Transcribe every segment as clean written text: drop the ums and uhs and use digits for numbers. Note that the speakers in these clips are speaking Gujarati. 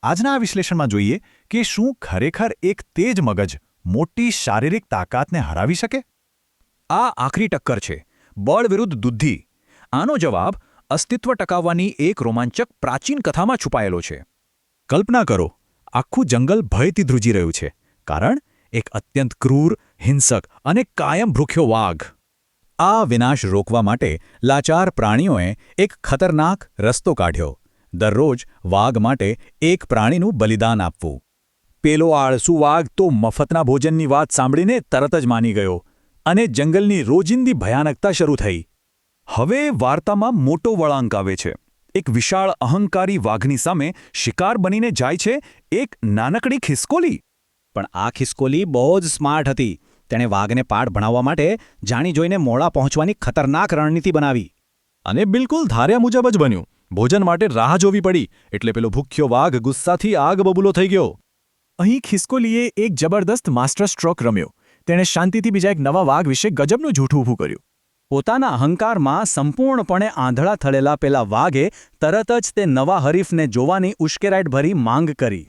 આજના આ વિશ્લેષણમાં જોઈએ કે શું ખરેખર એક તેજ મગજ મોટી શારીરિક તાકાતને હરાવી શકે? આ આખરી ટક્કર છે, બળ વિરુદ્ધ બુદ્ધિ. આનો જવાબ અસ્તિત્વ ટકાવવાની એક રોમાંચક પ્રાચીન કથામાં છુપાયેલો છે. કલ્પના કરો, આખું જંગલ ભયથી ધ્રુજી રહ્યું છે, કારણ એક અત્યંત ક્રૂર, હિંસક અને કાયમ ભૂખ્યો વાઘ. આ વિનાશ રોકવા માટે લાચાર પ્રાણીઓએ એક ખતરનાક રસ્તો કાઢ્યો: દરરોજ વાઘ માટે એક પ્રાણીનું બલિદાન આપવું. પેલો આળસુ વાઘ તો મફતના ભોજનની વાત સાંભળીને તરત જ માની ગયો, અને જંગલની રોજિંદી ભયાનકતા શરૂ થઈ. હવે વાર્તામાં મોટો વળાંક આવે છે. એક વિશાળ અહંકારી વાઘની સામે શિકાર બનીને જાય છે એક નાનકડી ખિસકોલી. પણ આ ખિસકોલી બહુ જ સ્માર્ટ હતી. તેણે વાઘને પાઠ ભણાવવા માટે જાણી જોઈને મોડા પહોંચવાની ખતરનાક રણનીતિ બનાવી. અને બિલકુલ ધાર્યા મુજબ જ બન્યું. ભોજન માટે રાહ જોવી પડી, એટલે પેલો ભૂખ્યો વાઘ ગુસ્સાથી આગ બબૂલો થઈ ગયો. અહીં ખિસકોલીએ એક જબરદસ્ત માસ્ટર સ્ટ્રોક રમ્યો. તેણે શાંતિથી બીજા એક નવા વાઘ વિશે ગજબનું જૂઠું ઊભું કર્યું. પોતાના અહંકારમાં સંપૂર્ણપણે આંધળા થયેલા પેલા વાઘે તરત જ તે નવા હરીફને જોવાની ઉશ્કેરાટભરી માંગ કરી.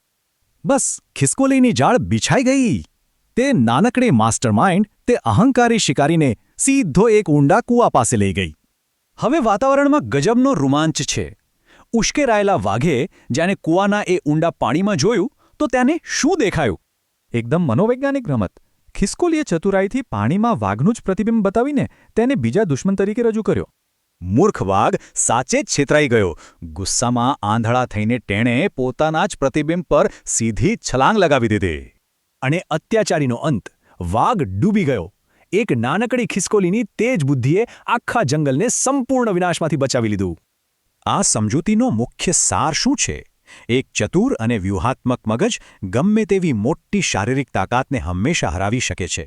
બસ, ખિસકોલીની જાળ બિછાઈ ગઈ. તે નાનકડી માસ્ટરમાઇન્ડ તે અહંકારી શિકારીને સીધો એક ઊંડા કૂવા પાસે લઈ ગઈ. હવે વાતાવરણમાં ગજબનો રોમાંચ છે. ઉશ્કેરાયેલા વાઘે જ્યારે કૂવાના એ ઊંડા પાણીમાં જોયું તો તેને શું દેખાયું? એકદમ મનોવૈજ્ઞાનિક રમત. ખિસકોલીએ ચતુરાઈથી પાણીમાં વાઘનું જ પ્રતિબિંબ બતાવીને તેને બીજા દુશ્મન તરીકે રજૂ કર્યો. મૂર્ખ વાઘ સાચે જ છેતરાઈ ગયો. ગુસ્સામાં આંધળા થઈને તેણે પોતાના જ પ્રતિબિંબ પર સીધી છલાંગ લગાવી દીધી. અને અત્યાચારીનો અંત. વાઘ ડૂબી ગયો. એક નાનકડી ખિસકોલીની તેજ બુદ્ધિએ આખા જંગલને સંપૂર્ણ વિનાશમાંથી બચાવી લીધું. આ સમજૂતીનો મુખ્ય સાર શું છે? એક ચતુર અને વ્યૂહાત્મક મગજ ગમે તેવી મોટી શારીરિક તાકાતને હંમેશા હરાવી શકે છે.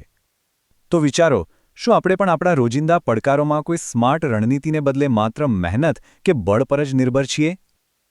તો વિચારો, શું આપણે પણ આપણા રોજિંદા પડકારોમાં કોઈ સ્માર્ટ રણનીતિને બદલે માત્ર મહેનત કે બળ પર જ નિર્ભર છીએ?